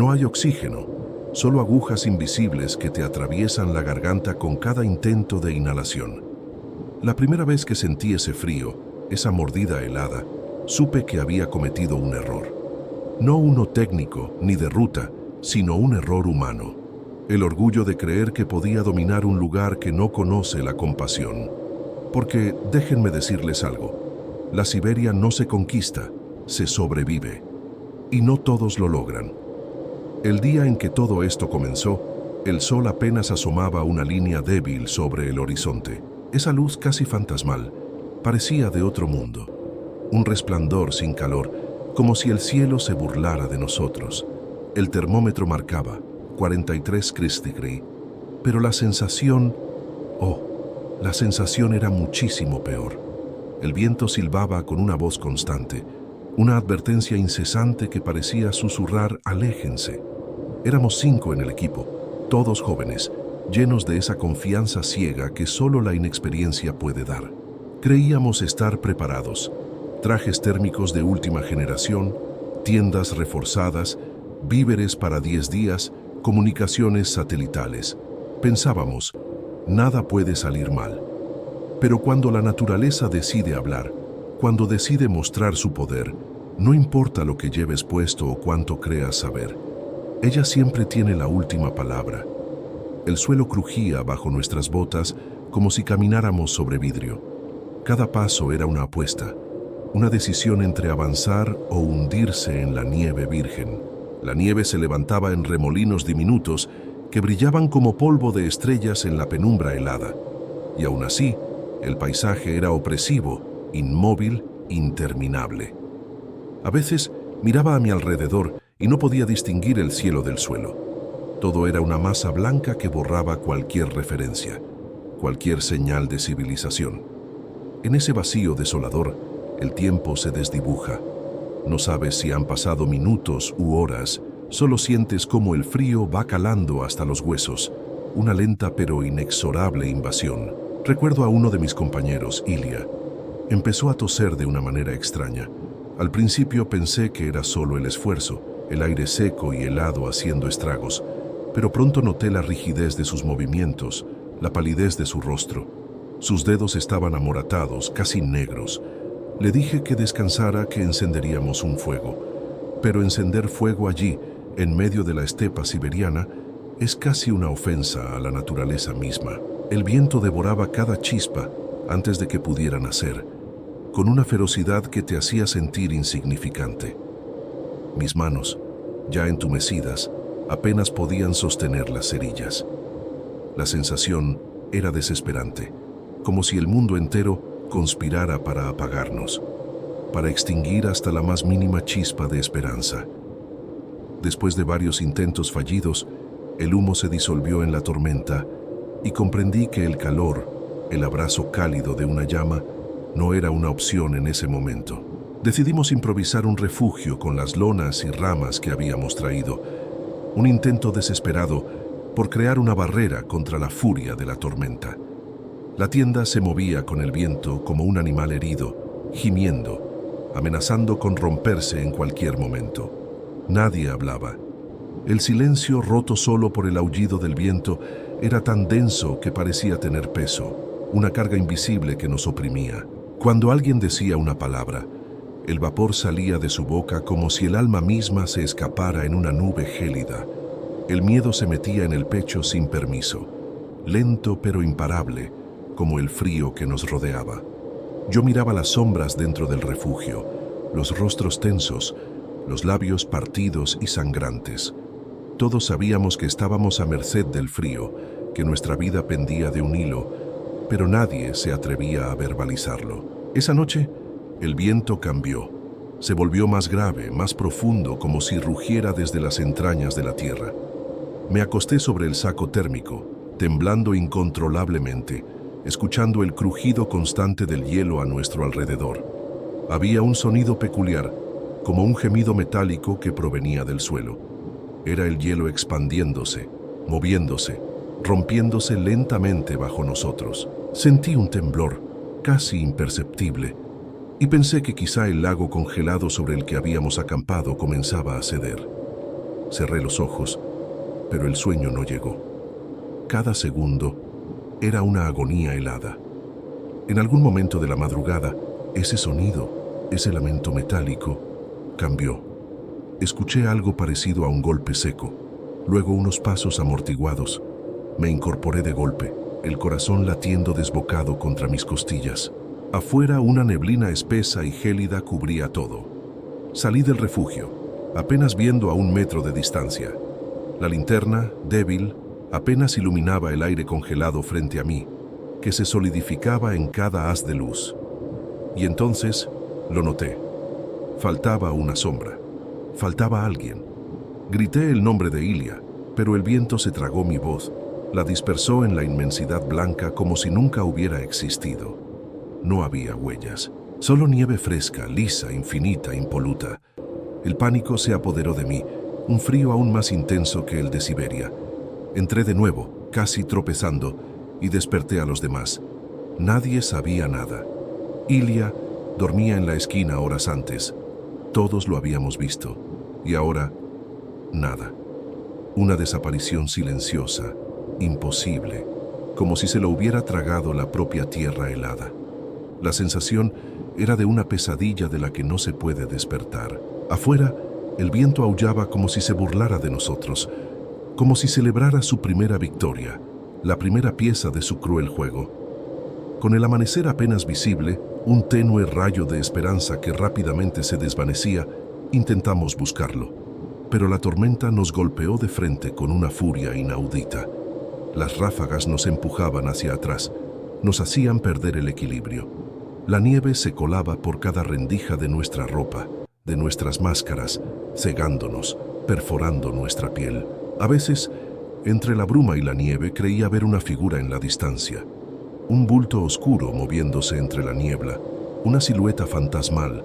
No hay oxígeno, solo agujas invisibles que te atraviesan la garganta con cada intento de inhalación. La primera vez que sentí ese frío, esa mordida helada, supe que había cometido un error. No uno técnico ni de ruta, sino un error humano. El orgullo de creer que podía dominar un lugar que no conoce la compasión. Porque, déjenme decirles algo, la Siberia no se conquista, se sobrevive. Y no todos lo logran. El día en que todo esto comenzó, el sol apenas asomaba una línea débil sobre el horizonte. Esa luz casi fantasmal parecía de otro mundo. Un resplandor sin calor, como si el cielo se burlara de nosotros. El termómetro marcaba 43 Celsius, pero la sensación era muchísimo peor. El viento silbaba con una voz constante, una advertencia incesante que parecía susurrar: aléjense. Éramos 5 en el equipo, todos jóvenes, llenos de esa confianza ciega que solo la inexperiencia puede dar. Creíamos estar preparados: trajes térmicos de última generación, tiendas reforzadas, víveres para 10 días, comunicaciones satelitales. Pensábamos, nada puede salir mal. Pero cuando la naturaleza decide hablar, cuando decide mostrar su poder, no importa lo que lleves puesto o cuánto creas saber, ella siempre tiene la última palabra. El suelo crujía bajo nuestras botas como si camináramos sobre vidrio. Cada paso era una apuesta, una decisión entre avanzar o hundirse en la nieve virgen. La nieve se levantaba en remolinos diminutos que brillaban como polvo de estrellas en la penumbra helada. Y aún así, el paisaje era opresivo, inmóvil, interminable. A veces miraba a mi alrededor y no podía distinguir el cielo del suelo. Todo era una masa blanca que borraba cualquier referencia, cualquier señal de civilización. En ese vacío desolador, el tiempo se desdibuja. No sabes si han pasado minutos u horas, solo sientes cómo el frío va calando hasta los huesos, una lenta pero inexorable invasión. Recuerdo a uno de mis compañeros, Ilya. Empezó a toser de una manera extraña. Al principio pensé que era solo el esfuerzo, el aire seco y helado haciendo estragos, pero pronto noté la rigidez de sus movimientos, la palidez de su rostro. Sus dedos estaban amoratados, casi negros. Le dije que descansara, que encenderíamos un fuego. Pero encender fuego allí, en medio de la estepa siberiana, es casi una ofensa a la naturaleza misma. El viento devoraba cada chispa antes de que pudiera nacer, con una ferocidad que te hacía sentir insignificante. Mis manos, ya entumecidas, apenas podían sostener las cerillas. La sensación era desesperante, como si el mundo entero conspirara para apagarnos, para extinguir hasta la más mínima chispa de esperanza. Después de varios intentos fallidos, el humo se disolvió en la tormenta y comprendí que el calor, el abrazo cálido de una llama, no era una opción en ese momento. Decidimos improvisar un refugio con las lonas y ramas que habíamos traído, un intento desesperado por crear una barrera contra la furia de la tormenta. La tienda se movía con el viento como un animal herido, gimiendo, amenazando con romperse en cualquier momento. Nadie hablaba. El silencio, roto solo por el aullido del viento, era tan denso que parecía tener peso, una carga invisible que nos oprimía. Cuando alguien decía una palabra, el vapor salía de su boca como si el alma misma se escapara en una nube gélida. El miedo se metía en el pecho sin permiso, lento pero imparable, como el frío que nos rodeaba. Yo miraba las sombras dentro del refugio, los rostros tensos, los labios partidos y sangrantes. Todos sabíamos que estábamos a merced del frío, que nuestra vida pendía de un hilo, pero nadie se atrevía a verbalizarlo. Esa noche, el viento cambió. Se volvió más grave, más profundo, como si rugiera desde las entrañas de la tierra. Me acosté sobre el saco térmico, temblando incontrolablemente, escuchando el crujido constante del hielo a nuestro alrededor. Había un sonido peculiar, como un gemido metálico que provenía del suelo. Era el hielo expandiéndose, moviéndose, rompiéndose lentamente bajo nosotros. Sentí un temblor, casi imperceptible, y pensé que quizá el lago congelado sobre el que habíamos acampado comenzaba a ceder. Cerré los ojos, pero el sueño no llegó. Cada segundo era una agonía helada. En algún momento de la madrugada, ese sonido, ese lamento metálico, cambió. Escuché algo parecido a un golpe seco, luego unos pasos amortiguados. Me incorporé de golpe, el corazón latiendo desbocado contra mis costillas. Afuera una neblina espesa y gélida cubría todo. Salí del refugio, apenas viendo a 1 metro de distancia. La linterna, débil, apenas iluminaba el aire congelado frente a mí, que se solidificaba en cada haz de luz. Y entonces lo noté. Faltaba una sombra. Faltaba alguien. Grité el nombre de Ilia, pero el viento se tragó mi voz. La dispersó en la inmensidad blanca como si nunca hubiera existido. No había huellas, solo nieve fresca, lisa, infinita, impoluta. El pánico se apoderó de mí, un frío aún más intenso que el de Siberia. Entré de nuevo, casi tropezando, y desperté a los demás. Nadie sabía nada. Ilia dormía en la esquina horas antes. Todos lo habíamos visto. Y ahora, nada. Una desaparición silenciosa, imposible, como si se lo hubiera tragado la propia tierra helada. La sensación era de una pesadilla de la que no se puede despertar. Afuera, el viento aullaba como si se burlara de nosotros, como si celebrara su primera victoria, la primera pieza de su cruel juego. Con el amanecer apenas visible, un tenue rayo de esperanza que rápidamente se desvanecía, intentamos buscarlo. Pero la tormenta nos golpeó de frente con una furia inaudita. Las ráfagas nos empujaban hacia atrás, nos hacían perder el equilibrio. La nieve se colaba por cada rendija de nuestra ropa, de nuestras máscaras, cegándonos, perforando nuestra piel. A veces, entre la bruma y la nieve, creía ver una figura en la distancia. Un bulto oscuro moviéndose entre la niebla, una silueta fantasmal,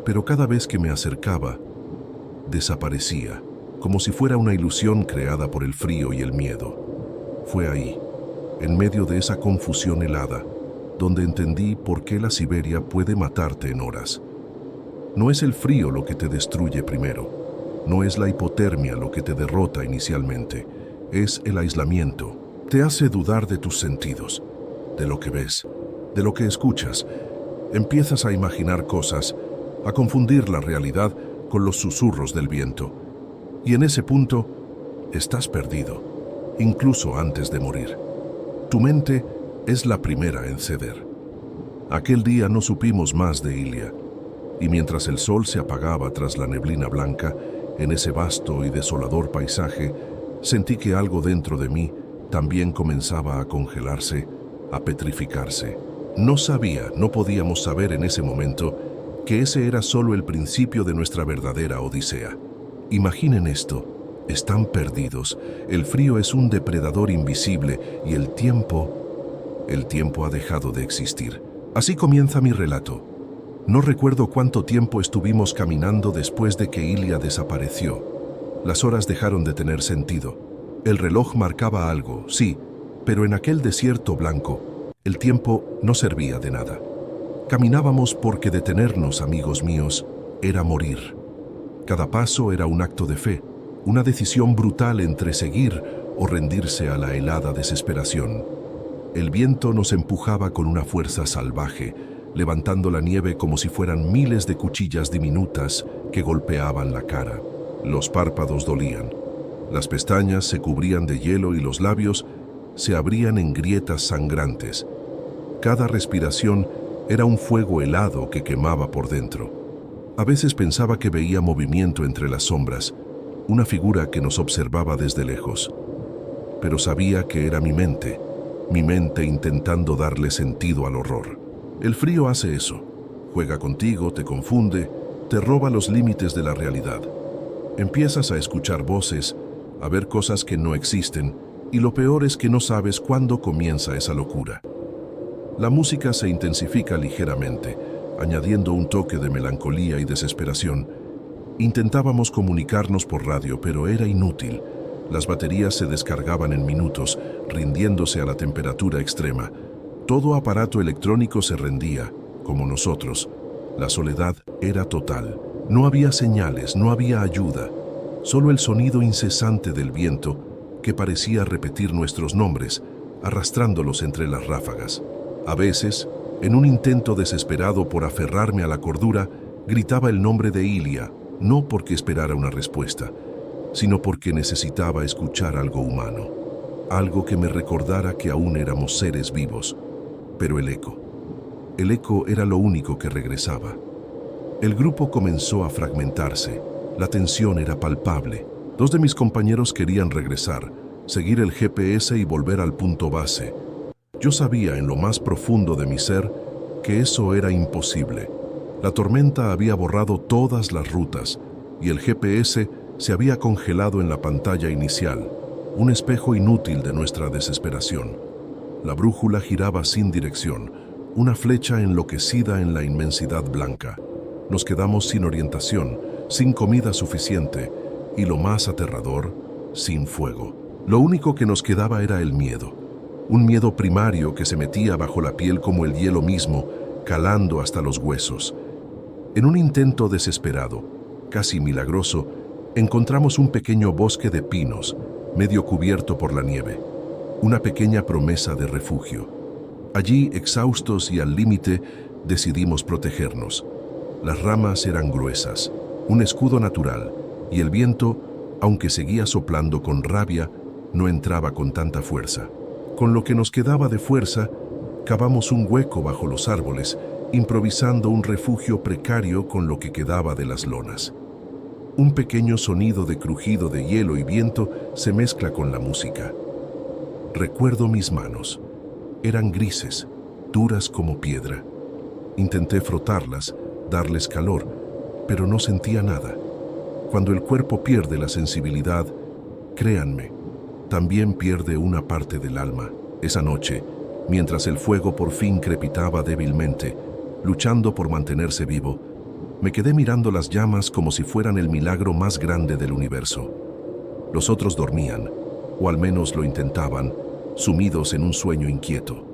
pero cada vez que me acercaba, desaparecía, como si fuera una ilusión creada por el frío y el miedo. Fue ahí, en medio de esa confusión helada, donde entendí por qué la Siberia puede matarte en horas. No es el frío lo que te destruye primero, no es la hipotermia lo que te derrota inicialmente, es el aislamiento. Te hace dudar de tus sentidos, de lo que ves, de lo que escuchas. Empiezas a imaginar cosas, a confundir la realidad con los susurros del viento. Y en ese punto, estás perdido, incluso antes de morir. Tu mente es la primera en ceder. Aquel día no supimos más de Ilia, y mientras el sol se apagaba tras la neblina blanca, en ese vasto y desolador paisaje, sentí que algo dentro de mí también comenzaba a congelarse, a petrificarse. No sabía, no podíamos saber en ese momento, que ese era solo el principio de nuestra verdadera odisea. Imaginen esto, están perdidos, el frío es un depredador invisible y el tiempo ha dejado de existir. Así comienza mi relato. No recuerdo cuánto tiempo estuvimos caminando después de que Ilia desapareció. Las horas dejaron de tener sentido. El reloj marcaba algo, sí, pero en aquel desierto blanco, el tiempo no servía de nada. Caminábamos porque detenernos, amigos míos, era morir. Cada paso era un acto de fe, una decisión brutal entre seguir o rendirse a la helada desesperación. El viento nos empujaba con una fuerza salvaje, levantando la nieve como si fueran miles de cuchillas diminutas que golpeaban la cara. Los párpados dolían, las pestañas se cubrían de hielo y los labios se abrían en grietas sangrantes. Cada respiración era un fuego helado que quemaba por dentro. A veces pensaba que veía movimiento entre las sombras, una figura que nos observaba desde lejos. Pero sabía que era mi mente intentando darle sentido al horror. El frío hace eso. Juega contigo, te confunde, te roba los límites de la realidad. Empiezas a escuchar voces, a ver cosas que no existen, y lo peor es que no sabes cuándo comienza esa locura. La música se intensifica ligeramente, añadiendo un toque de melancolía y desesperación. Intentábamos comunicarnos por radio, pero era inútil. Las baterías se descargaban en minutos, rindiéndose a la temperatura extrema. Todo aparato electrónico se rendía, como nosotros. La soledad era total. No había señales, no había ayuda. solo el sonido incesante del viento que parecía repetir nuestros nombres, arrastrándolos entre las ráfagas. A veces, en un intento desesperado por aferrarme a la cordura, gritaba el nombre de Ilia, no porque esperara una respuesta, sino porque necesitaba escuchar algo humano, algo que me recordara que aún éramos seres vivos. Pero el eco era lo único que regresaba. El grupo comenzó a fragmentarse, la tensión era palpable. Dos de mis compañeros querían regresar, seguir el GPS y volver al punto base. Yo sabía en lo más profundo de mi ser que eso era imposible. La tormenta había borrado todas las rutas y el GPS se había congelado en la pantalla inicial, un espejo inútil de nuestra desesperación. La brújula giraba sin dirección, una flecha enloquecida en la inmensidad blanca. Nos quedamos sin orientación, sin comida suficiente y, lo más aterrador, sin fuego. Lo único que nos quedaba era el miedo, un miedo primario que se metía bajo la piel como el hielo mismo, calando hasta los huesos. En un intento desesperado, casi milagroso, encontramos un pequeño bosque de pinos, medio cubierto por la nieve, una pequeña promesa de refugio. Allí, exhaustos y al límite, decidimos protegernos. Las ramas eran gruesas, un escudo natural, y el viento, aunque seguía soplando con rabia, no entraba con tanta fuerza. Con lo que nos quedaba de fuerza, cavamos un hueco bajo los árboles, improvisando un refugio precario con lo que quedaba de las lonas. Un pequeño sonido de crujido de hielo y viento se mezcla con la música. Recuerdo mis manos. Eran grises, duras como piedra. Intenté frotarlas, darles calor, pero no sentía nada. Cuando el cuerpo pierde la sensibilidad, créanme, también pierde una parte del alma. Esa noche, mientras el fuego por fin crepitaba débilmente, luchando por mantenerse vivo, me quedé mirando las llamas como si fueran el milagro más grande del universo. Los otros dormían, o al menos lo intentaban, sumidos en un sueño inquieto.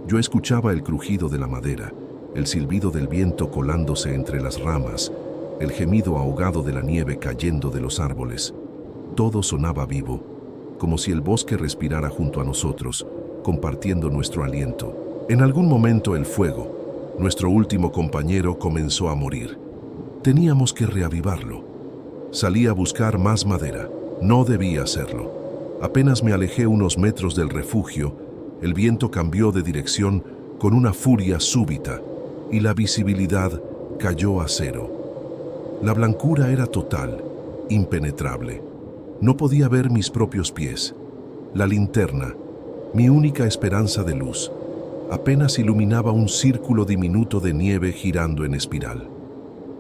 Yo escuchaba el crujido de la madera, el silbido del viento colándose entre las ramas, el gemido ahogado de la nieve cayendo de los árboles. Todo sonaba vivo, como si el bosque respirara junto a nosotros, compartiendo nuestro aliento. En algún momento el fuego, nuestro último compañero, comenzó a morir. Teníamos que reavivarlo. Salí a buscar más madera. No debía hacerlo. Apenas me alejé unos metros del refugio, el viento cambió de dirección con una furia súbita y la visibilidad cayó a cero. La blancura era total, impenetrable. No podía ver mis propios pies. La linterna, mi única esperanza de luz, apenas iluminaba un círculo diminuto de nieve girando en espiral.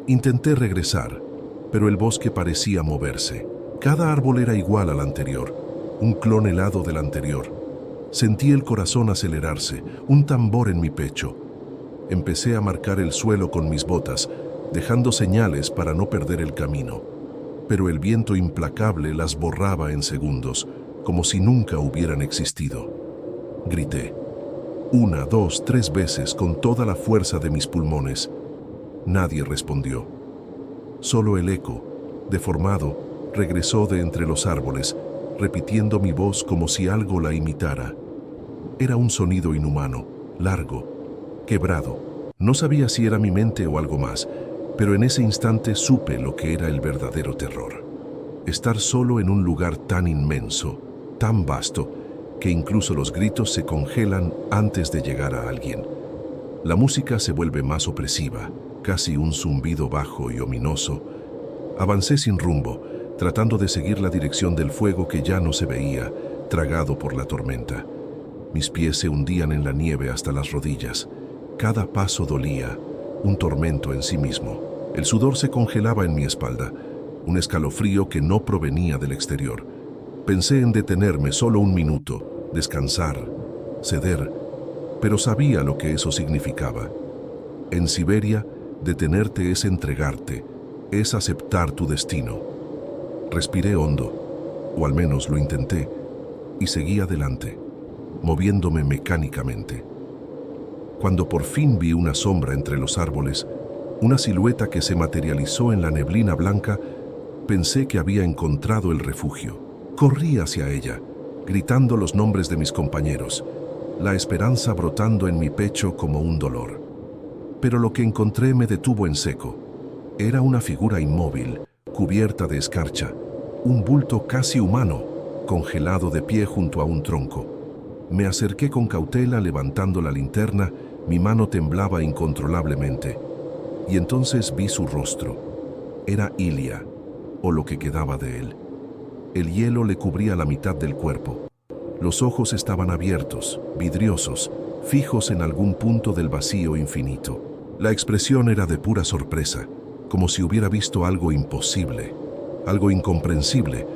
Intenté regresar, pero el bosque parecía moverse. Cada árbol era igual al anterior, un clon helado del anterior. Sentí el corazón acelerarse, un tambor en mi pecho. Empecé a marcar el suelo con mis botas, dejando señales para no perder el camino. Pero el viento implacable las borraba en segundos, como si nunca hubieran existido. Grité. 1, 2, 3 veces con toda la fuerza de mis pulmones. Nadie respondió. Solo el eco, deformado, regresó de entre los árboles, repitiendo mi voz como si algo la imitara. Era un sonido inhumano, largo, quebrado. No sabía si era mi mente o algo más, pero en ese instante supe lo que era el verdadero terror. Estar solo en un lugar tan inmenso, tan vasto, que incluso los gritos se congelan antes de llegar a alguien. La música se vuelve más opresiva, casi un zumbido bajo y ominoso. Avancé sin rumbo, tratando de seguir la dirección del fuego que ya no se veía, tragado por la tormenta. Mis pies se hundían en la nieve hasta las rodillas. Cada paso dolía, un tormento en sí mismo. El sudor se congelaba en mi espalda, un escalofrío que no provenía del exterior. Pensé en detenerme solo un minuto, descansar, ceder, pero sabía lo que eso significaba. En Siberia, detenerte es entregarte, es aceptar tu destino. Respiré hondo, o al menos lo intenté, y seguí adelante, moviéndome mecánicamente. Cuando por fin vi una sombra entre los árboles, una silueta que se materializó en la neblina blanca, Pensé que había encontrado el refugio. Corrí hacia ella, gritando los nombres de mis compañeros, la esperanza brotando en mi pecho como un dolor. Pero lo que encontré me detuvo en seco. Era una figura inmóvil, cubierta de escarcha, un bulto casi humano, congelado de pie junto a un tronco. Me acerqué con cautela levantando la linterna, mi mano temblaba incontrolablemente. Y entonces vi su rostro. Era Ilia, o lo que quedaba de él. El hielo le cubría la mitad del cuerpo. Los ojos estaban abiertos, vidriosos, fijos en algún punto del vacío infinito. La expresión era de pura sorpresa, como si hubiera visto algo imposible, algo incomprensible,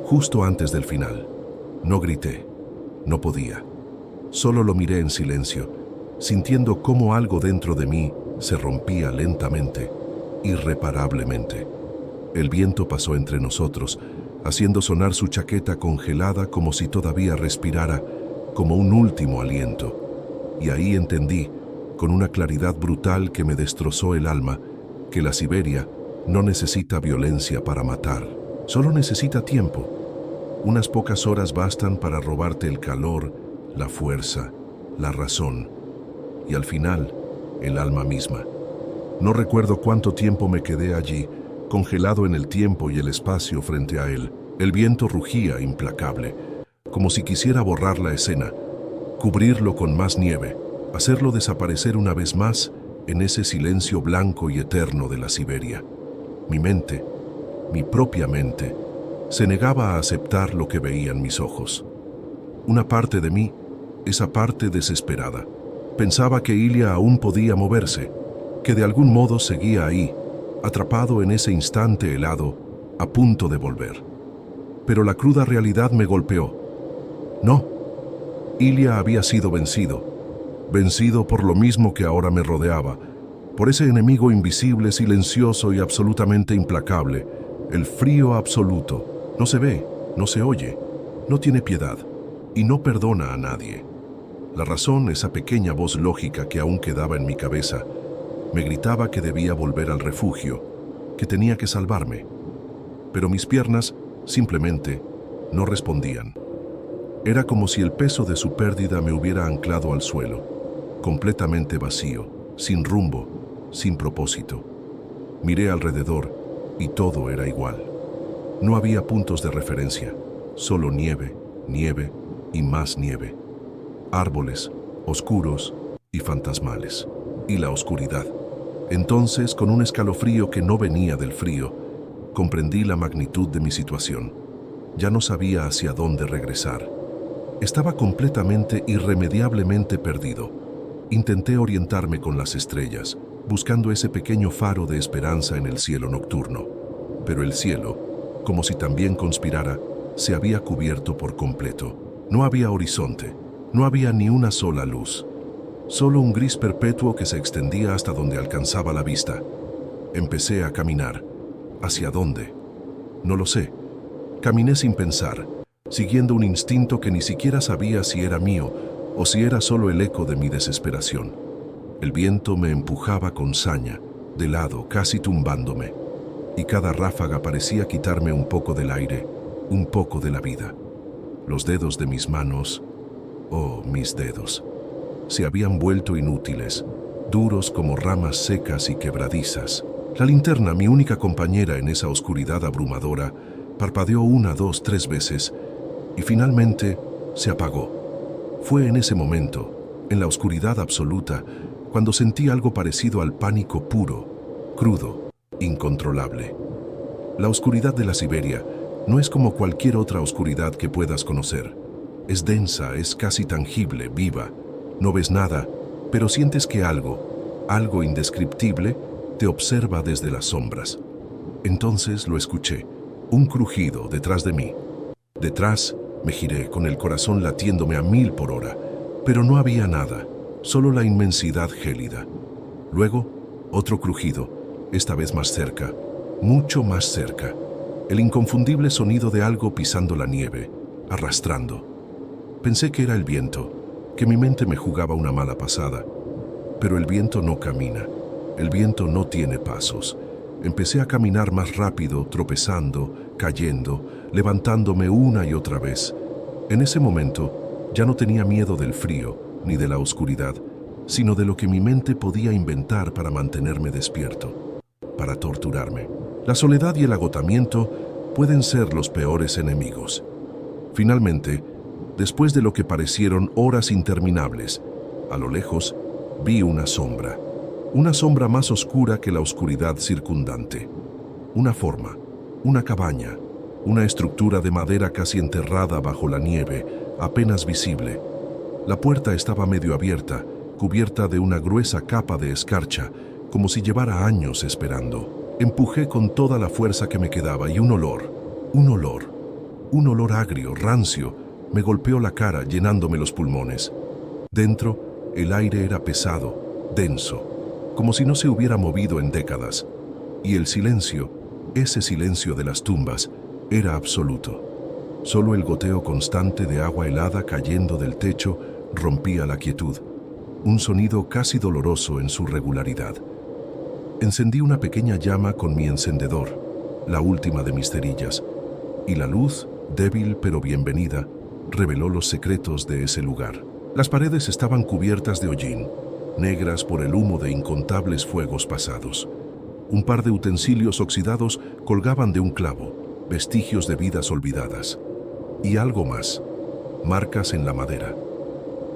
justo antes del final. No grité, no podía. Solo lo miré en silencio, sintiendo cómo algo dentro de mí se rompía lentamente, irreparablemente. El viento pasó entre nosotros, haciendo sonar su chaqueta congelada como si todavía respirara, como un último aliento. Y ahí entendí, con una claridad brutal que me destrozó el alma, que la Siberia no necesita violencia para matar, solo necesita tiempo. Unas pocas horas bastan para robarte el calor, la fuerza, la razón, y al final, el alma misma. No recuerdo cuánto tiempo me quedé allí, congelado en el tiempo y el espacio frente a él. El viento rugía implacable, como si quisiera borrar la escena, cubrirlo con más nieve, hacerlo desaparecer una vez más en ese silencio blanco y eterno de la Siberia. Mi mente, mi propia mente, se negaba a aceptar lo que veían mis ojos. Una parte de mí, esa parte desesperada, pensaba que Ilia aún podía moverse, que de algún modo seguía ahí, atrapado en ese instante helado, a punto de volver. Pero la cruda realidad me golpeó. No, Ilia había sido vencido por lo mismo que ahora me rodeaba, por ese enemigo invisible, silencioso y absolutamente implacable, el frío absoluto. No se ve, no se oye, no tiene piedad y no perdona a nadie. La razón, esa pequeña voz lógica que aún quedaba en mi cabeza, me gritaba que debía volver al refugio, que tenía que salvarme. Pero mis piernas simplemente no respondían. Era como si el peso de su pérdida me hubiera anclado al suelo, completamente vacío, sin rumbo, sin propósito. Miré alrededor y todo era igual. No había puntos de referencia, solo nieve, nieve y más nieve. Árboles, oscuros y fantasmales. Y la oscuridad. Entonces, con un escalofrío que no venía del frío, comprendí la magnitud de mi situación. Ya no sabía hacia dónde regresar. Estaba completamente, irremediablemente perdido. Intenté orientarme con las estrellas, buscando ese pequeño faro de esperanza en el cielo nocturno. Pero el cielo, como si también conspirara, se había cubierto por completo. No había horizonte, no había ni una sola luz. Solo un gris perpetuo que se extendía hasta donde alcanzaba la vista. Empecé a caminar. ¿Hacia dónde? No lo sé. Caminé sin pensar, siguiendo un instinto que ni siquiera sabía si era mío o si era solo el eco de mi desesperación. El viento me empujaba con saña, de lado, casi tumbándome, y cada ráfaga parecía quitarme un poco del aire, un poco de la vida. Los dedos de mis manos, oh, mis dedos, se habían vuelto inútiles, duros como ramas secas y quebradizas. La linterna, mi única compañera en esa oscuridad abrumadora, parpadeó 1, 2, 3 veces y finalmente se apagó. Fue en ese momento, en la oscuridad absoluta, cuando sentí algo parecido al pánico puro, crudo, incontrolable. La oscuridad de la Siberia no es como cualquier otra oscuridad que puedas conocer. Es densa, es casi tangible, viva. No ves nada, pero sientes que algo indescriptible, te observa desde las sombras. Entonces lo escuché, un crujido detrás de mí. Detrás me giré con el corazón latiéndome a 1000 por hora, pero no había nada, solo la inmensidad gélida. Luego, otro crujido, esta vez más cerca, mucho más cerca. El inconfundible sonido de algo pisando la nieve, arrastrando. Pensé que era el viento, que mi mente me jugaba una mala pasada. Pero el viento no camina, el viento no tiene pasos. Empecé a caminar más rápido, tropezando, cayendo, levantándome una y otra vez. En ese momento ya no tenía miedo del frío ni de la oscuridad, sino de lo que mi mente podía inventar para mantenerme despierto, para torturarme. La soledad y el agotamiento pueden ser los peores enemigos. Finalmente, después de lo que parecieron horas interminables, a lo lejos vi una sombra más oscura que la oscuridad circundante. Una forma, una cabaña, una estructura de madera casi enterrada bajo la nieve, apenas visible. La puerta estaba medio abierta, cubierta de una gruesa capa de escarcha, como si llevara años esperando. Empujé con toda la fuerza que me quedaba y un olor agrio, rancio, me golpeó la cara llenándome los pulmones. Dentro, el aire era pesado, denso, como si no se hubiera movido en décadas. Y el silencio, ese silencio de las tumbas, era absoluto. Solo el goteo constante de agua helada cayendo del techo rompía la quietud, un sonido casi doloroso en su regularidad. Encendí una pequeña llama con mi encendedor, la última de mis cerillas, y la luz, débil pero bienvenida, reveló los secretos de ese lugar. Las paredes estaban cubiertas de hollín, negras por el humo de incontables fuegos pasados. Un par de utensilios oxidados colgaban de un clavo, vestigios de vidas olvidadas. Y algo más, marcas en la madera.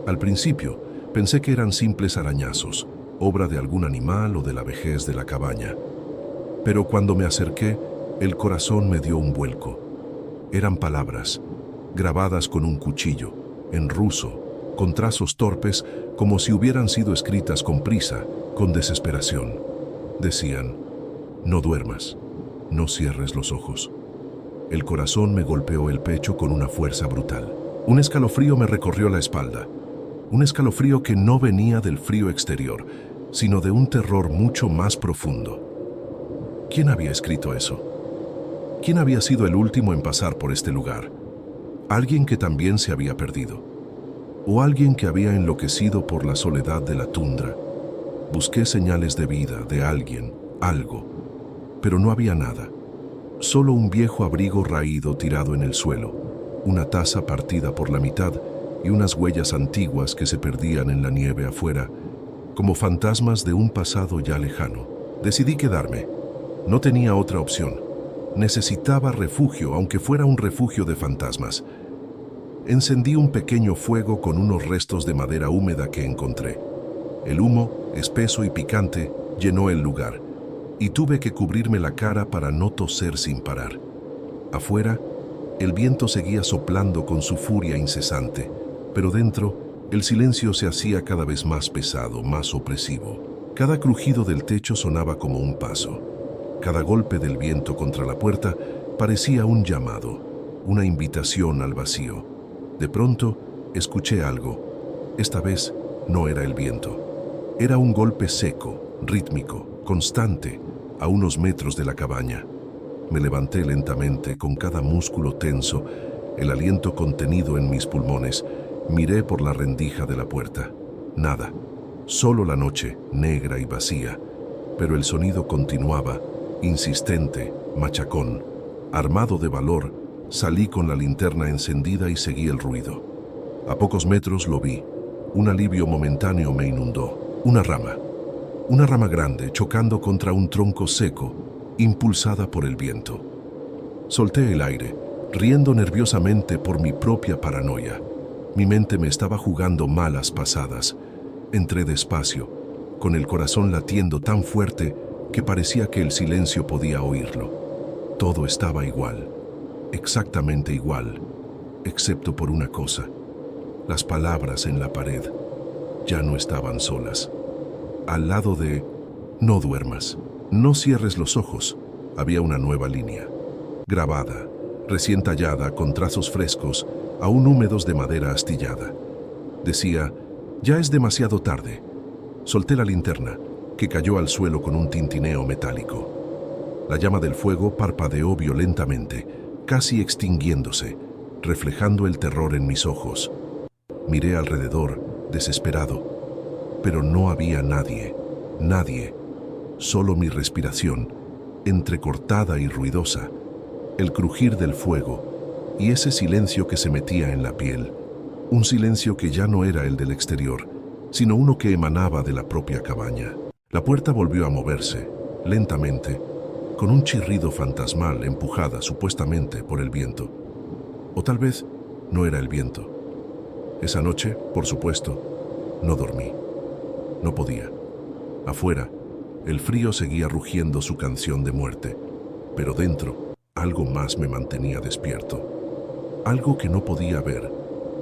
Al principio, pensé que eran simples arañazos, obra de algún animal o de la vejez de la cabaña. Pero cuando me acerqué, el corazón me dio un vuelco. Eran palabras, grabadas con un cuchillo, en ruso, con trazos torpes, como si hubieran sido escritas con prisa, con desesperación. Decían: no duermas, no cierres los ojos. El corazón me golpeó el pecho con una fuerza brutal. Un escalofrío me recorrió la espalda. Un escalofrío que no venía del frío exterior, sino de un terror mucho más profundo. ¿Quién había escrito eso? ¿Quién había sido el último en pasar por este lugar? ¿Alguien que también se había perdido? ¿O alguien que había enloquecido por la soledad de la tundra? Busqué señales de vida, de alguien, algo, pero no había nada. Solo un viejo abrigo raído tirado en el suelo, una taza partida por la mitad y unas huellas antiguas que se perdían en la nieve afuera, como fantasmas de un pasado ya lejano. Decidí quedarme. No tenía otra opción. Necesitaba refugio, aunque fuera un refugio de fantasmas. Encendí un pequeño fuego con unos restos de madera húmeda que encontré. El humo, espeso y picante, llenó el lugar, y tuve que cubrirme la cara para no toser sin parar. Afuera, el viento seguía soplando con su furia incesante, pero dentro, el silencio se hacía cada vez más pesado, más opresivo. Cada crujido del techo sonaba como un paso. Cada golpe del viento contra la puerta parecía un llamado, una invitación al vacío. De pronto, escuché algo. Esta vez no era el viento. Era un golpe seco, rítmico, constante, a unos metros de la cabaña. Me levanté lentamente, con cada músculo tenso, el aliento contenido en mis pulmones. Miré por la rendija de la puerta. Nada. Solo la noche, negra y vacía. Pero el sonido continuaba, insistente, machacón. Armado de valor, salí con la linterna encendida y seguí el ruido. A pocos metros lo vi. Un alivio momentáneo me inundó. Una rama grande chocando contra un tronco seco, impulsada por el viento. Solté el aire, riendo nerviosamente por mi propia paranoia. Mi mente me estaba jugando malas pasadas. Entré despacio, con el corazón latiendo tan fuerte que parecía que el silencio podía oírlo. Todo estaba igual, exactamente igual, excepto por una cosa. Las palabras en la pared ya no estaban solas. Al lado de "no duermas, no cierres los ojos", había una nueva línea, grabada, recién tallada con trazos frescos, aún húmedos de madera astillada. Decía: "Ya es demasiado tarde". Solté la linterna, que cayó al suelo con un tintineo metálico. La llama del fuego parpadeó violentamente, casi extinguiéndose, reflejando el terror en mis ojos. Miré alrededor, desesperado, pero no había nadie, solo mi respiración, entrecortada y ruidosa, el crujir del fuego y ese silencio que se metía en la piel, un silencio que ya no era el del exterior, sino uno que emanaba de la propia cabaña. La puerta volvió a moverse, lentamente, con un chirrido fantasmal empujada supuestamente por el viento. O tal vez no era el viento. Esa noche, por supuesto, no dormí. No podía. Afuera, el frío seguía rugiendo su canción de muerte, pero dentro, algo más me mantenía despierto. Algo que no podía ver,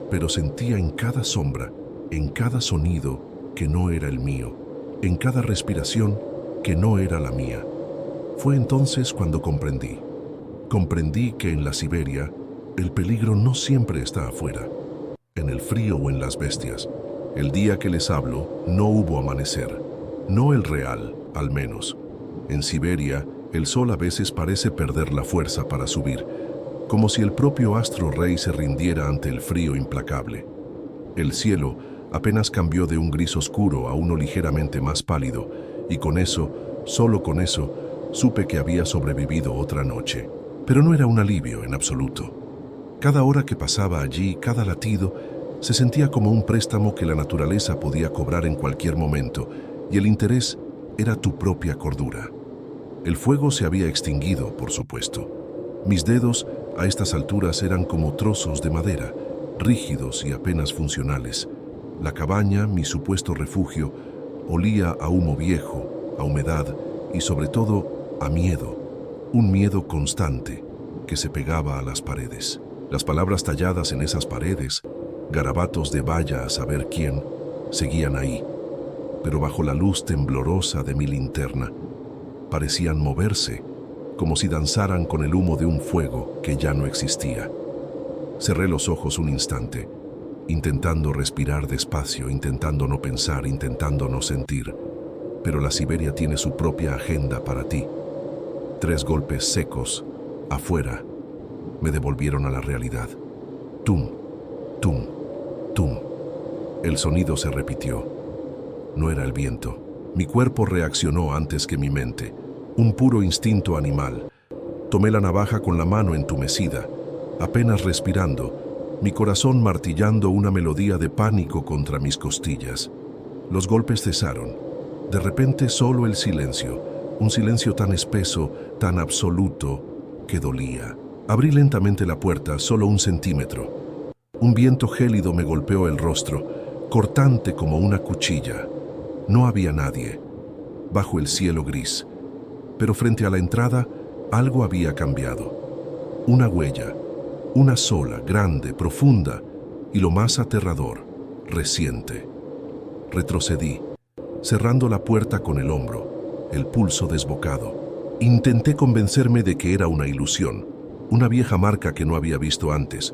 pero sentía en cada sombra, en cada sonido que no era el mío, en cada respiración que no era la mía. Fue entonces cuando comprendí. Comprendí que en la Siberia, el peligro no siempre está afuera, en el frío o en las bestias. El día que les hablo, no hubo amanecer. No el real, al menos. En Siberia, el sol a veces parece perder la fuerza para subir, como si el propio astro rey se rindiera ante el frío implacable. El cielo apenas cambió de un gris oscuro a uno ligeramente más pálido, y con eso, solo con eso, supe que había sobrevivido otra noche. Pero no era un alivio en absoluto. Cada hora que pasaba allí, cada latido, se sentía como un préstamo que la naturaleza podía cobrar en cualquier momento, y el interés era tu propia cordura. El fuego se había extinguido, por supuesto. Mis dedos, a estas alturas, eran como trozos de madera, rígidos y apenas funcionales. La cabaña, mi supuesto refugio, olía a humo viejo, a humedad y sobre todo a miedo. Un miedo constante que se pegaba a las paredes. Las palabras talladas en esas paredes, garabatos de vaya a saber quién, seguían ahí, pero bajo la luz temblorosa de mi linterna, parecían moverse, como si danzaran con el humo de un fuego que ya no existía. Cerré los ojos un instante, intentando respirar despacio, intentando no pensar, intentando no sentir. Pero la Siberia tiene su propia agenda para ti. 3 golpes secos, afuera, me devolvieron a la realidad. Tum, tum, tum. El sonido se repitió. No era el viento. Mi cuerpo reaccionó antes que mi mente. Un puro instinto animal. Tomé la navaja con la mano entumecida, apenas respirando, mi corazón martillando una melodía de pánico contra mis costillas. Los golpes cesaron. De repente solo el silencio, un silencio tan espeso, tan absoluto, que dolía. Abrí lentamente la puerta, solo 1 centímetro. Un viento gélido me golpeó el rostro, cortante como una cuchilla. No había nadie, bajo el cielo gris. Pero frente a la entrada, algo había cambiado. Una huella, una sola, grande, profunda, y lo más aterrador, reciente. Retrocedí, cerrando la puerta con el hombro, el pulso desbocado. Intenté convencerme de que era una ilusión, una vieja marca que no había visto antes,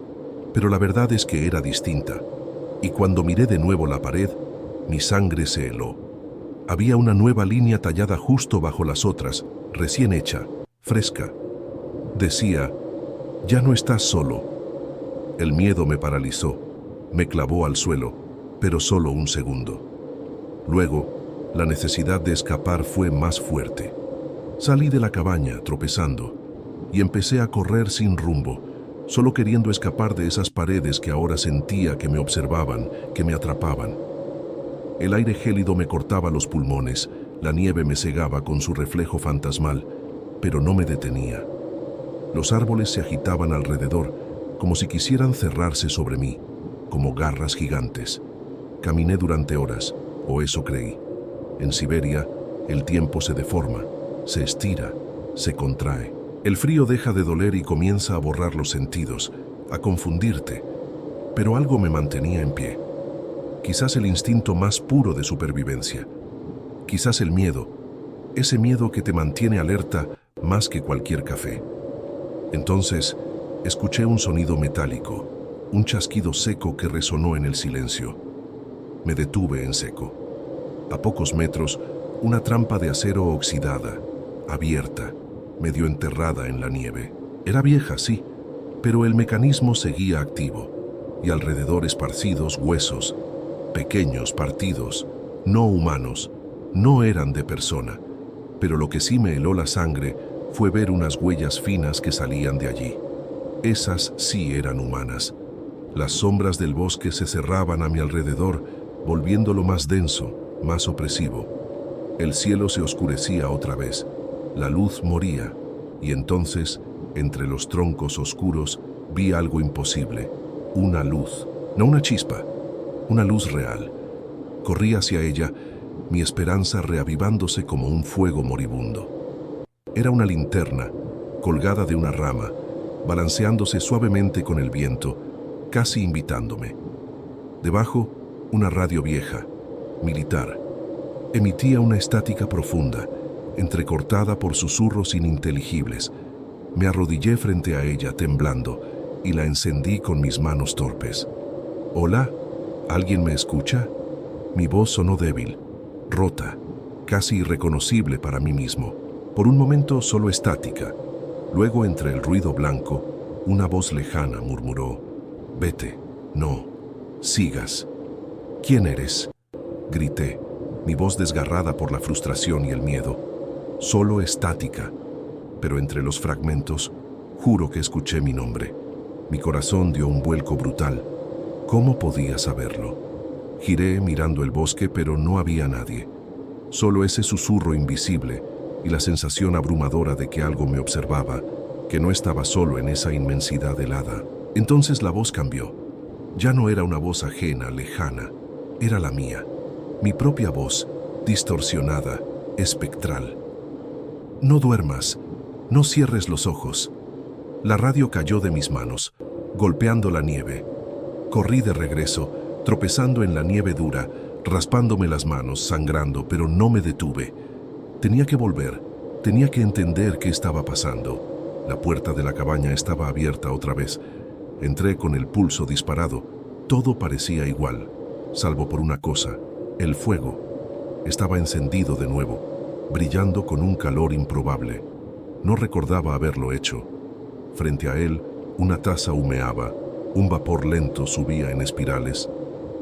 pero la verdad es que era distinta, y cuando miré de nuevo la pared, mi sangre se heló. Había una nueva línea tallada justo bajo las otras, recién hecha, fresca. Decía, ya no estás solo. El miedo me paralizó, me clavó al suelo, pero solo 1 segundo. Luego, la necesidad de escapar fue más fuerte. Salí de la cabaña, tropezando, y empecé a correr sin rumbo, solo queriendo escapar de esas paredes que ahora sentía que me observaban, que me atrapaban. El aire gélido me cortaba los pulmones, la nieve me cegaba con su reflejo fantasmal, pero no me detenía. Los árboles se agitaban alrededor, como si quisieran cerrarse sobre mí, como garras gigantes. Caminé durante horas, o eso creí. En Siberia, el tiempo se deforma, se estira, se contrae. El frío deja de doler y comienza a borrar los sentidos, a confundirte, pero algo me mantenía en pie. Quizás el instinto más puro de supervivencia. Quizás el miedo, ese miedo que te mantiene alerta más que cualquier café. Entonces, escuché un sonido metálico, un chasquido seco que resonó en el silencio. Me detuve en seco. A pocos metros, una trampa de acero oxidada, abierta, medio enterrada en la nieve. Era vieja, sí, pero el mecanismo seguía activo, y alrededor esparcidos huesos, pequeños partidos, no humanos, no eran de persona, pero lo que sí me heló la sangre fue ver unas huellas finas que salían de allí. Esas sí eran humanas. Las sombras del bosque se cerraban a mi alrededor, volviéndolo más denso, más opresivo. El cielo se oscurecía otra vez, la luz moría, y entonces, entre los troncos oscuros, vi algo imposible. Una luz, no una chispa, una luz real. Corrí hacia ella, mi esperanza reavivándose como un fuego moribundo. Era una linterna, colgada de una rama, balanceándose suavemente con el viento, casi invitándome. Debajo, una radio vieja, militar. Emitía una estática profunda, entrecortada por susurros ininteligibles. Me arrodillé frente a ella, temblando, y la encendí con mis manos torpes. «Hola, ¿alguien me escucha?» Mi voz sonó débil, rota, casi irreconocible para mí mismo. Por un momento solo estática. Luego, entre el ruido blanco, una voz lejana murmuró: «Vete, no, sigas». «¿Quién eres?», grité, mi voz desgarrada por la frustración y el miedo. Solo estática, pero entre los fragmentos, juro que escuché mi nombre. Mi corazón dio un vuelco brutal. ¿Cómo podía saberlo? Giré mirando el bosque, pero no había nadie. Solo ese susurro invisible y la sensación abrumadora de que algo me observaba, que no estaba solo en esa inmensidad helada. Entonces la voz cambió. Ya no era una voz ajena, lejana. Era la mía. Mi propia voz, distorsionada, espectral. «No duermas, no cierres los ojos». La radio cayó de mis manos, golpeando la nieve. Corrí de regreso, tropezando en la nieve dura, raspándome las manos, sangrando, pero no me detuve. Tenía que volver, tenía que entender qué estaba pasando. La puerta de la cabaña estaba abierta otra vez. Entré con el pulso disparado. Todo parecía igual, salvo por una cosa: el fuego. Estaba encendido de nuevo, brillando con un calor improbable. No recordaba haberlo hecho. Frente a él, una taza humeaba, un vapor lento subía en espirales,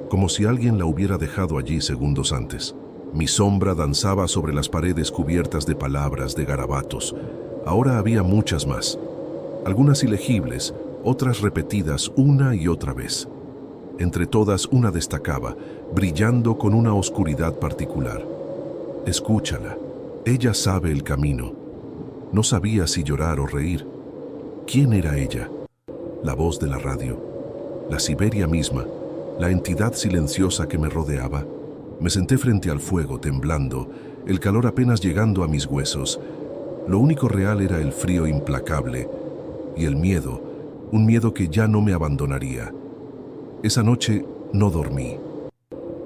como si alguien la hubiera dejado allí segundos antes. Mi sombra danzaba sobre las paredes cubiertas de palabras, de garabatos. Ahora había muchas más, algunas ilegibles, otras repetidas una y otra vez. Entre todas, una destacaba, brillando con una oscuridad particular. «Escúchala, ella sabe el camino». No sabía si llorar o reír. ¿Quién era ella? La voz de la radio, la Siberia misma, la entidad silenciosa que me rodeaba. Me senté frente al fuego, temblando, el calor apenas llegando a mis huesos. Lo único real era el frío implacable y el miedo, un miedo que ya no me abandonaría. Esa noche no dormí.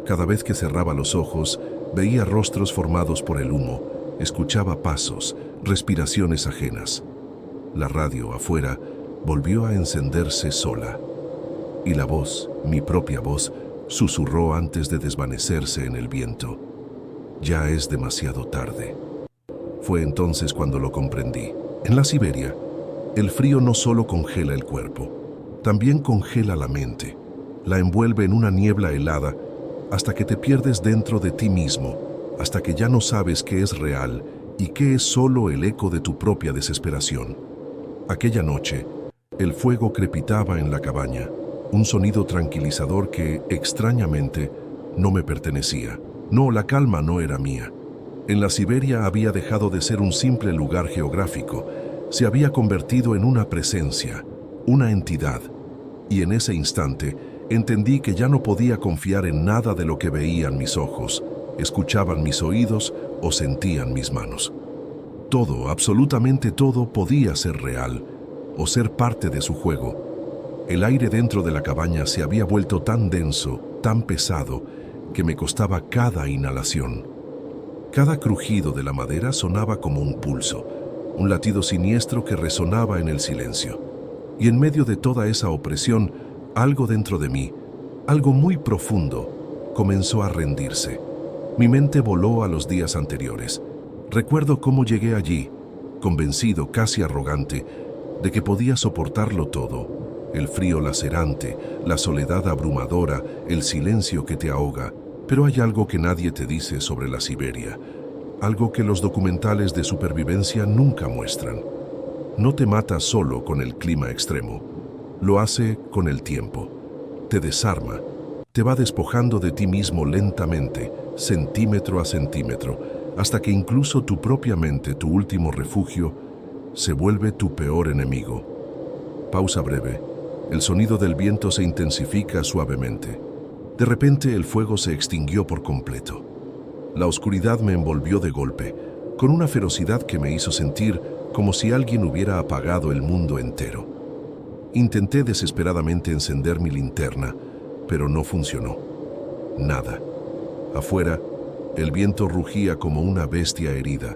Cada vez que cerraba los ojos, veía rostros formados por el humo, escuchaba pasos, respiraciones ajenas. La radio afuera volvió a encenderse sola. Y la voz, mi propia voz, susurró antes de desvanecerse en el viento: «Ya es demasiado tarde». Fue entonces cuando lo comprendí. En la Siberia, el frío no solo congela el cuerpo, también congela la mente. La envuelve en una niebla helada hasta que te pierdes dentro de ti mismo, hasta que ya no sabes qué es real y qué es solo el eco de tu propia desesperación. Aquella noche, el fuego crepitaba en la cabaña, un sonido tranquilizador que, extrañamente, no me pertenecía. No, la calma no era mía. En la Siberia había dejado de ser un simple lugar geográfico, se había convertido en una presencia, una entidad. Y en ese instante, entendí que ya no podía confiar en nada de lo que veían mis ojos, escuchaban mis oídos o sentían mis manos. Todo, absolutamente todo, podía ser real o ser parte de su juego. El aire dentro de la cabaña se había vuelto tan denso, tan pesado, que me costaba cada inhalación. Cada crujido de la madera sonaba como un pulso, un latido siniestro que resonaba en el silencio. Y en medio de toda esa opresión, algo dentro de mí, algo muy profundo, comenzó a rendirse. Mi mente voló a los días anteriores. Recuerdo cómo llegué allí, convencido, casi arrogante, de que podía soportarlo todo: el frío lacerante, la soledad abrumadora, el silencio que te ahoga. Pero hay algo que nadie te dice sobre la Siberia. algo que los documentales de supervivencia nunca muestran. No te mata solo con el clima extremo, lo hace con el tiempo. Te desarma, te va despojando de ti mismo lentamente, centímetro a centímetro, hasta que incluso tu propia mente, tu último refugio, se vuelve tu peor enemigo. Pausa breve. El sonido del viento se intensifica suavemente. De repente el fuego se extinguió por completo. La oscuridad me envolvió de golpe, con una ferocidad que me hizo sentir como si alguien hubiera apagado el mundo entero. Intenté desesperadamente encender mi linterna, pero no funcionó. Nada. Afuera, el viento rugía como una bestia herida,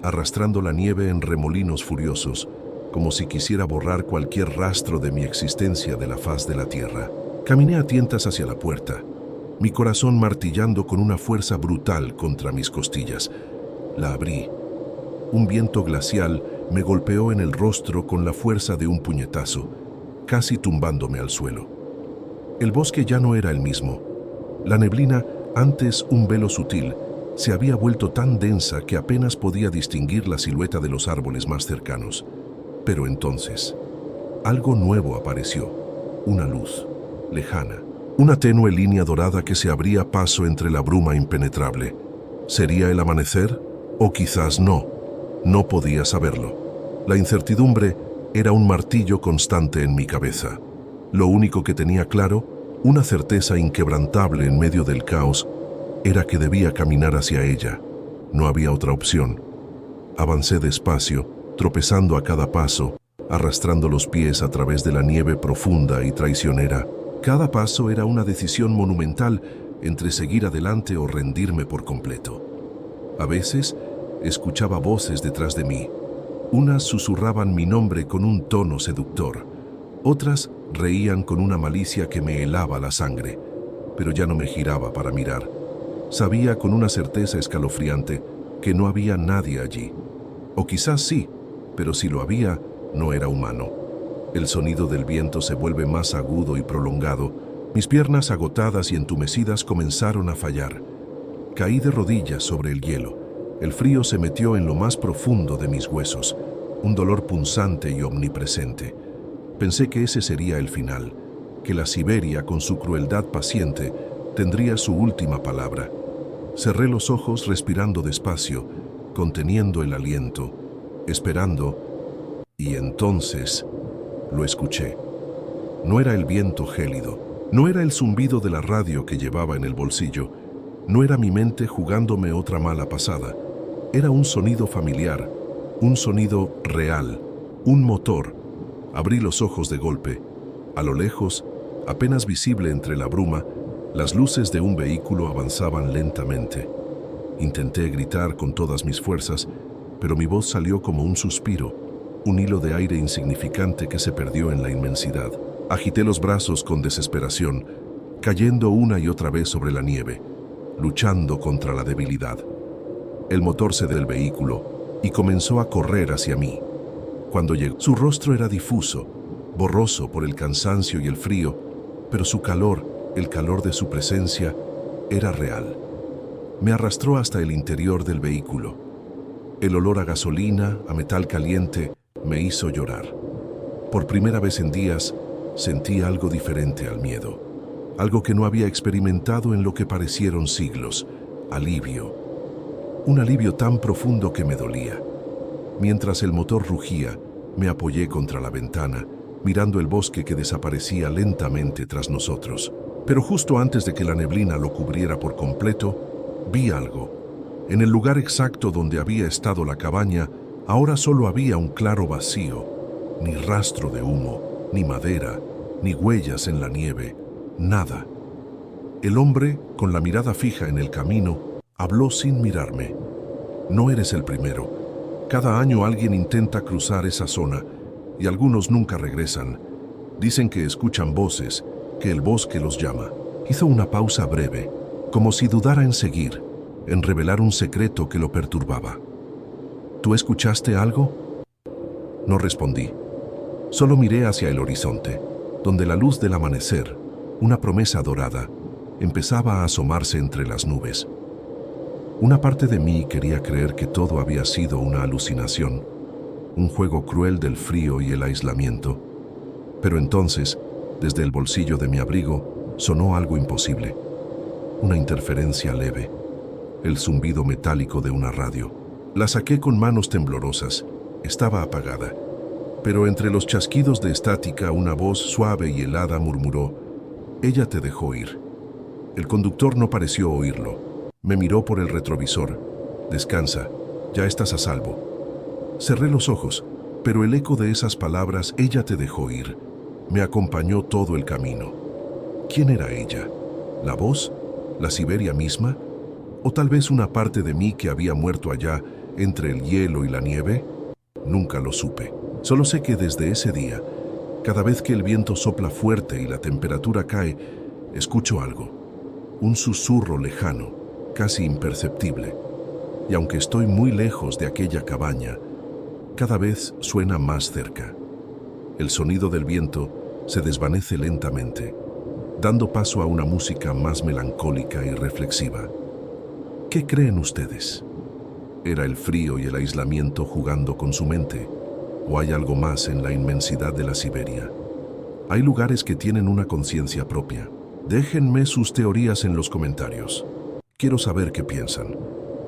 arrastrando la nieve en remolinos furiosos, como si quisiera borrar cualquier rastro de mi existencia de la faz de la tierra. Caminé a tientas hacia la puerta, mi corazón martillando con una fuerza brutal contra mis costillas. La abrí. Un viento glacial me golpeó en el rostro con la fuerza de un puñetazo, casi tumbándome al suelo. El bosque ya no era el mismo. La neblina, antes un velo sutil, se había vuelto tan densa que apenas podía distinguir la silueta de los árboles más cercanos. Pero entonces, algo nuevo apareció, una luz, lejana, una tenue línea dorada que se abría paso entre la bruma impenetrable. ¿Sería el amanecer? O quizás no. No podía saberlo. La incertidumbre era un martillo constante en mi cabeza. Lo único que tenía claro, una certeza inquebrantable en medio del caos, era que debía caminar hacia ella. No había otra opción. Avancé despacio, tropezando a cada paso, arrastrando los pies a través de la nieve profunda y traicionera. Cada paso era una decisión monumental entre seguir adelante o rendirme por completo. A veces, escuchaba voces detrás de mí. Unas susurraban mi nombre con un tono seductor. Otras reían con una malicia que me helaba la sangre. Pero ya no me giraba para mirar. Sabía con una certeza escalofriante que no había nadie allí. O quizás sí, pero si lo había, no era humano. El sonido del viento se vuelve más agudo y prolongado. Mis piernas agotadas y entumecidas comenzaron a fallar. Caí de rodillas sobre el hielo. El frío se metió en lo más profundo de mis huesos, un dolor punzante y omnipresente. Pensé que ese sería el final, que la Siberia, con su crueldad paciente, tendría su última palabra. Cerré los ojos respirando despacio, conteniendo el aliento, esperando, y entonces lo escuché. No era el viento gélido, no era el zumbido de la radio que llevaba en el bolsillo, no era mi mente jugándome otra mala pasada. Era un sonido familiar, un sonido real, un motor. Abrí los ojos de golpe. A lo lejos, apenas visible entre la bruma, las luces de un vehículo avanzaban lentamente. Intenté gritar con todas mis fuerzas, pero mi voz salió como un suspiro, un hilo de aire insignificante que se perdió en la inmensidad. Agité los brazos con desesperación, cayendo una y otra vez sobre la nieve, luchando contra la debilidad. El motor cedió del vehículo y comenzó a correr hacia mí. Cuando llegó, su rostro era difuso, borroso por el cansancio y el frío, pero su calor, el calor de su presencia, era real. Me arrastró hasta el interior del vehículo. El olor a gasolina, a metal caliente, me hizo llorar. Por primera vez en días, sentí algo diferente al miedo. Algo que no había experimentado en lo que parecieron siglos. Alivio. Un alivio tan profundo que me dolía. Mientras el motor rugía, me apoyé contra la ventana, mirando el bosque que desaparecía lentamente tras nosotros. Pero justo antes de que la neblina lo cubriera por completo, vi algo. En el lugar exacto donde había estado la cabaña, ahora solo había un claro vacío. Ni rastro de humo, ni madera, ni huellas en la nieve, nada. El hombre, con la mirada fija en el camino, habló sin mirarme. No eres el primero. Cada año alguien intenta cruzar esa zona y algunos nunca regresan. Dicen que escuchan voces, que el bosque los llama. Hizo una pausa breve, como si dudara en seguir, en revelar un secreto que lo perturbaba. ¿Tú escuchaste algo? No respondí. Solo miré hacia el horizonte, donde la luz del amanecer, una promesa dorada, empezaba a asomarse entre las nubes. Una parte de mí quería creer que todo había sido una alucinación, un juego cruel del frío y el aislamiento. Pero entonces, desde el bolsillo de mi abrigo, sonó algo imposible. Una interferencia leve, el zumbido metálico de una radio. La saqué con manos temblorosas. Estaba apagada. Pero entre los chasquidos de estática, una voz suave y helada murmuró: «Ella te dejó ir». El conductor no pareció oírlo. Me miró por el retrovisor. «Descansa, ya estás a salvo». Cerré los ojos, pero el eco de esas palabras, «ella te dejó ir», me acompañó todo el camino. ¿Quién era ella? ¿La voz? ¿La Siberia misma? ¿O tal vez una parte de mí que había muerto allá, entre el hielo y la nieve? Nunca lo supe. Solo sé que desde ese día, cada vez que el viento sopla fuerte y la temperatura cae, escucho algo. Un susurro lejano, casi imperceptible. Y aunque estoy muy lejos de aquella cabaña, cada vez suena más cerca. El sonido del viento se desvanece lentamente, dando paso a una música más melancólica y reflexiva. ¿Qué creen ustedes? ¿Era el frío y el aislamiento jugando con su mente? ¿O hay algo más en la inmensidad de la Siberia? Hay lugares que tienen una conciencia propia. Déjenme sus teorías en los comentarios. Quiero saber qué piensan.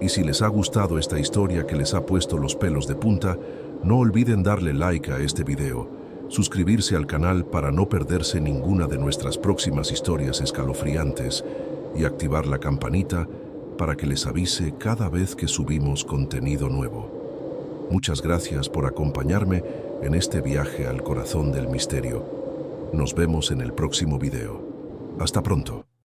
Y si les ha gustado esta historia que les ha puesto los pelos de punta, no olviden darle like a este video, suscribirse al canal para no perderse ninguna de nuestras próximas historias escalofriantes y activar la campanita para que les avise cada vez que subimos contenido nuevo. Muchas gracias por acompañarme en este viaje al corazón del misterio. Nos vemos en el próximo video. Hasta pronto.